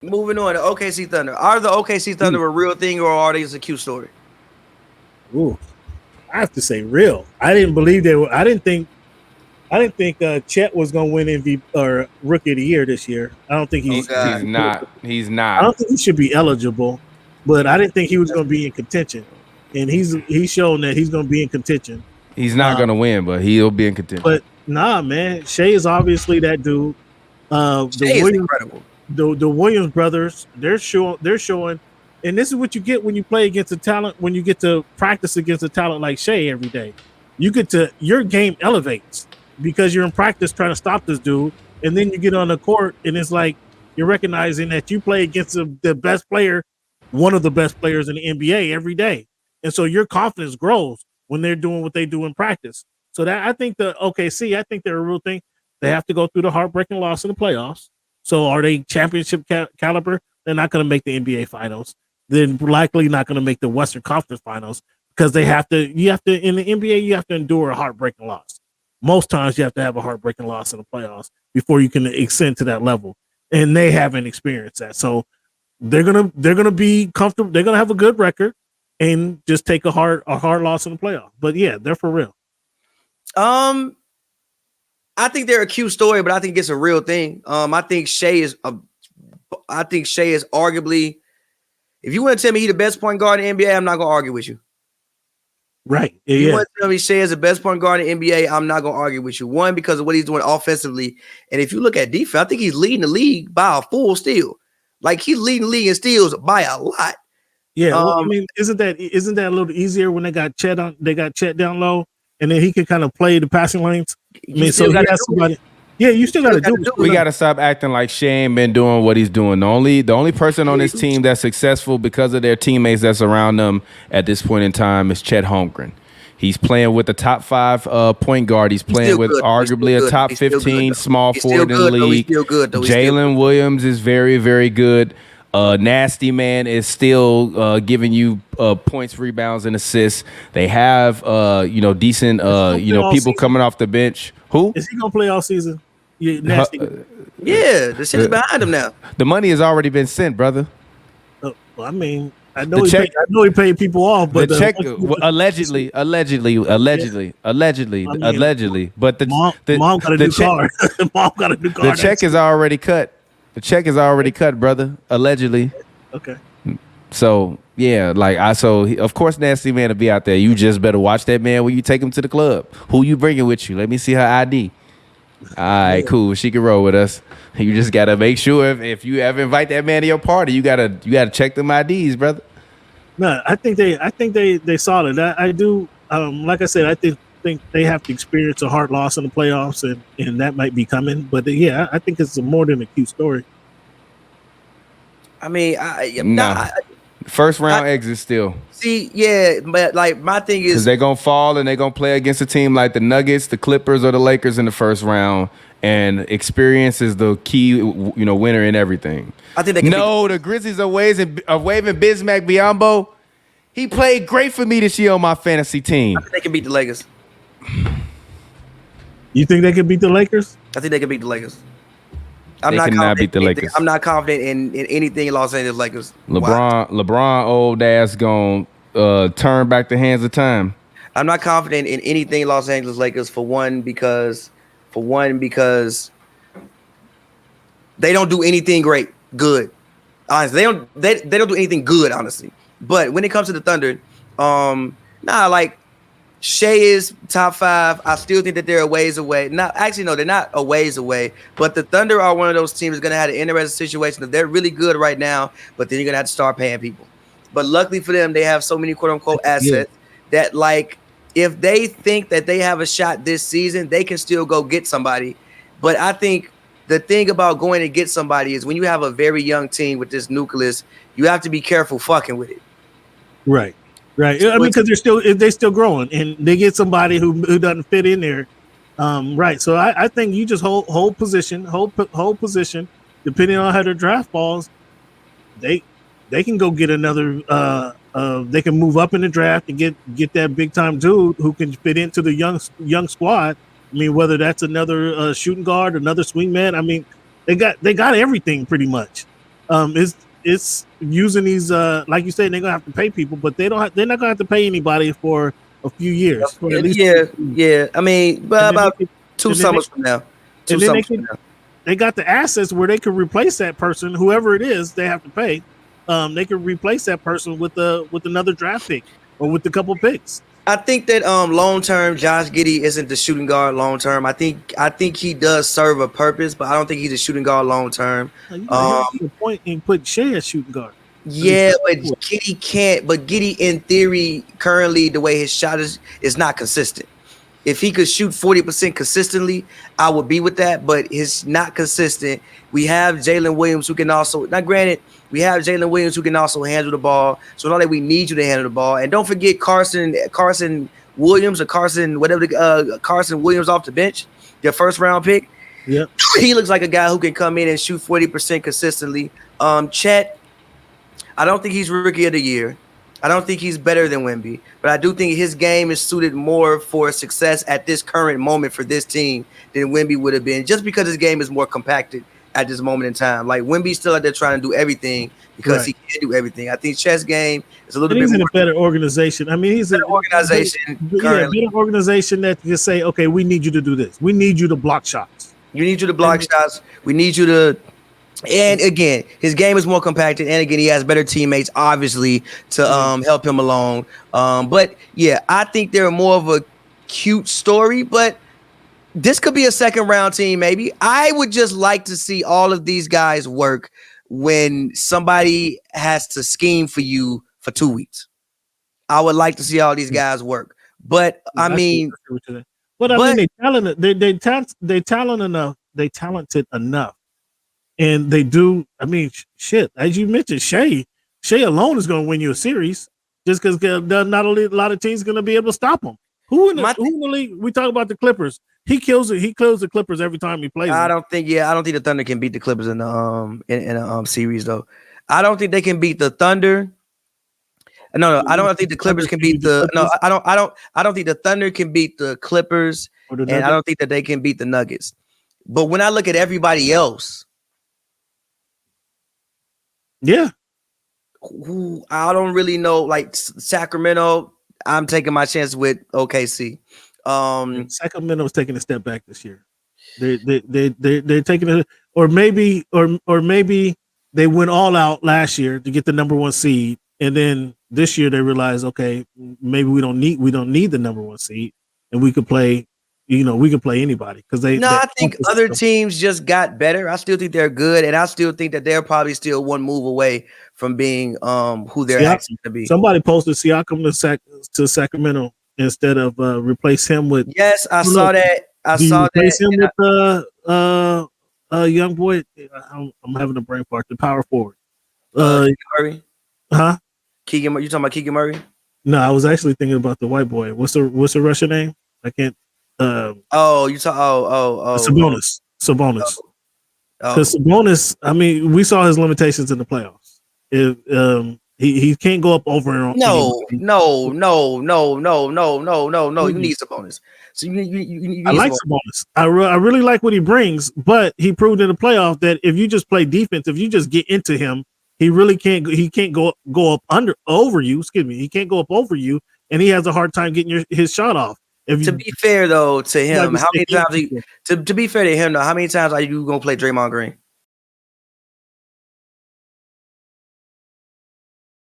Moving on to OKC Thunder. Are the OKC Thunder a real thing, or are they just a cute story? Ooh, I have to say real. I didn't believe they were. I didn't think Chet was going to win MVP or Rookie of the Year this year. I don't think he's not. He's not. I don't think he should be eligible, but I didn't think he was going to be in contention. And he's shown that he's going to be in contention. He's not going to win, but he'll be in contention. But nah, man, Shea is obviously that dude. Shea is incredible. The Williams brothers, they're showing, and this is what you get when you play against a talent. When you get to practice against a talent like Shea every day, your game elevates because you're in practice trying to stop this dude, and then you get on the court and it's like you're recognizing that you play against the best player, one of the best players in the NBA every day, and so your confidence grows when they're doing what they do in practice. So that I think the OKC, I think they're a real thing. They have to go through the heartbreaking loss in the playoffs. So are they championship caliber? They're not going to make the NBA finals. They're likely not going to make the Western Conference finals because you have to in the NBA, you have to endure a heartbreaking loss. Most times you have to have a heartbreaking loss in the playoffs before you can ascend to that level. And they haven't experienced that. So they're going to be comfortable. They're going to have a good record and just take a hard loss in the playoff. But yeah, they're for real. I think they're a cute story, but I think it's a real thing. I think Shea is arguably, if you want to tell me he's the best point guard in the NBA, I'm not gonna argue with you. Right. Yeah. If you want to tell me Shea is the best point guard in the NBA, I'm not gonna argue with you. One, because of what he's doing offensively, and if you look at defense, I think he's leading the league by a full steal. Like he's leading the league in steals by a lot. Yeah, I mean, isn't that a little easier when they got Chet down low? And then he can kind of play the passing lanes. I mean, so he has somebody. Yeah, you still got to do it. We got to stop acting like Shea ain't been doing what he's doing. The only person on this team that's successful because of their teammates that's around them at this point in time is Chet Holmgren. He's playing with the top 5 point guard. He's playing with arguably a top 15 small forward in the league. Jalen Williams is very, very good. Nasty Man is still giving you points, rebounds, and assists. They have decent people season? Coming off the bench. Who is he gonna play all season? Yeah, Nasty. The shit is behind him now. The money has already been sent, brother. Well, I mean, I know he paid people off, but the check allegedly. But mom got a new car. Mom got a new car. The check is already cut. The check is already cut, brother. Allegedly. Okay. So yeah, of course Nasty Man will be out there. You just better watch that man when you take him to the club. Who you bringing with you? Let me see her ID. All right, cool. She can roll with us. You just gotta make sure if you ever invite that man to your party, you gotta check them IDs, brother. No, I think they solid. I do. Like I said, I think they have to experience a hard loss in the playoffs, and that might be coming. But yeah, I think it's more than a cute story. I mean, first round exit still. See, yeah, but like my thing is, they're gonna fall and they're gonna play against a team like the Nuggets, the Clippers, or the Lakers in the first round. And experience is the key, winner in everything. I think the Grizzlies are waving Bismack Biyombo. He played great for me this year on my fantasy team. I think they can beat the Lakers. You think they can beat the Lakers? I think they can beat the Lakers. I'm not confident in anything Los Angeles Lakers. LeBron old ass gonna turn back the hands of time. I'm not confident in anything Los Angeles Lakers for one because they don't do anything good. Honestly, they don't do anything good, honestly. But when it comes to the Thunder, Shea is top 5. I still think that they're a ways away. No, they're not a ways away. But the Thunder are one of those teams that's going to have an interesting situation. That they're really good right now, but then you're going to have to start paying people. But luckily for them, they have so many quote-unquote assets that, if they think that they have a shot this season, they can still go get somebody. But I think the thing about going to get somebody is when you have a very young team with this nucleus, you have to be careful fucking with it. Right. Right. I mean, because they're still growing, and they get somebody who doesn't fit in there. Right. So I think you just hold position, depending on how their draft falls. They can go get another. They can move up in the draft and get that big time dude who can fit into the young squad. I mean, whether that's another shooting guard, another swing man. I mean, they got everything pretty much. It's using these like you said, they're gonna have to pay people, but they're not gonna have to pay anybody for a few years, for at least yeah. I mean, but about 2 summers from now. 2 summers from now. They got the assets where they could replace that person, whoever it is they have to pay. They could replace that person with another draft pick or with a couple picks. I think that long term, Josh Giddey isn't the shooting guard long term. I think he does serve a purpose, but I don't think he's a shooting guard long term. The point in put Shea as shooting guard. Yeah, but Giddey can't. But Giddey, in theory, currently the way his shot is not consistent. If he could shoot 40% consistently, I would be with that. But it's not consistent. We have Jalen Williams who can also. Now, granted, we have Jalen Williams who can also handle the ball. So not that we need you to handle the ball. And don't forget Carson Williams or Carson Williams off the bench, their first round pick. Yeah, he looks like a guy who can come in and shoot 40% consistently. Chet, I don't think he's rookie of the year. I don't think he's better than Wemby, but I do think his game is suited more for success at this current moment for this team than Wemby would have been, just because his game is more compacted at this moment in time. Like Wemby's still out there trying to do everything because he can't do everything. I think Chet's game is a little bit in a better organization. I mean, he's an organization. Better organization that can say, okay, we need you to do this. We need you to block shots. You need you to block shots. We need you to. And again, his game is more compacted, and again, he has better teammates, obviously, to help him along. But yeah, I think they're more of a cute story, but this could be a second round team, maybe. I would just like to see all of these guys work when somebody has to scheme for you for 2 weeks. I would like to see all these guys work, but I mean, they talented enough. And they do. I mean, shit. As you mentioned, Shea alone is going to win you a series, just because not only a lot of teams going to be able to stop him. Who in the league? We talk about the Clippers. He kills it. He kills the Clippers every time he plays. I don't think the Thunder can beat the Clippers in the in a series though. I don't think they can beat the Thunder. No, I don't think the Clippers can beat the. No, I don't think the Thunder can beat the Clippers, and I don't think that they can beat the Nuggets. But when I look at everybody else. Yeah, who I don't really know, like Sacramento. I'm taking my chance with OKC. Sacramento's taking a step back this year. They're taking it, or maybe they went all out last year to get the number 1 seed, and then this year they realize, okay, maybe we don't need the number 1 seed, and we could play. We can play anybody because I think other teams just got better. I still think they're good, and I still think that they're probably still one move away from being who they're actually going to be. Somebody posted Siakam to Sacramento instead of replace him with. Yes, I saw that. Replace him with young boy. I'm having a brain fart. The power forward. Keegan Murray. Huh? Keegan, you talking about Keegan Murray? No, I was actually thinking about the white boy. What's the Russian name? I can't. Sabonis. Because Sabonis, I mean, we saw his limitations in the playoffs. He can't go up over and no. You need Sabonis. So you I like Sabonis. I really like what he brings, but he proved in the playoff that if you just play defense, if you just get into him, he really can't. He can't go up over you. Excuse me. He can't go up over you, and he has a hard time getting his shot off. To be fair though to him, how many times? To be fair to him though, how many times are you gonna play Draymond Green?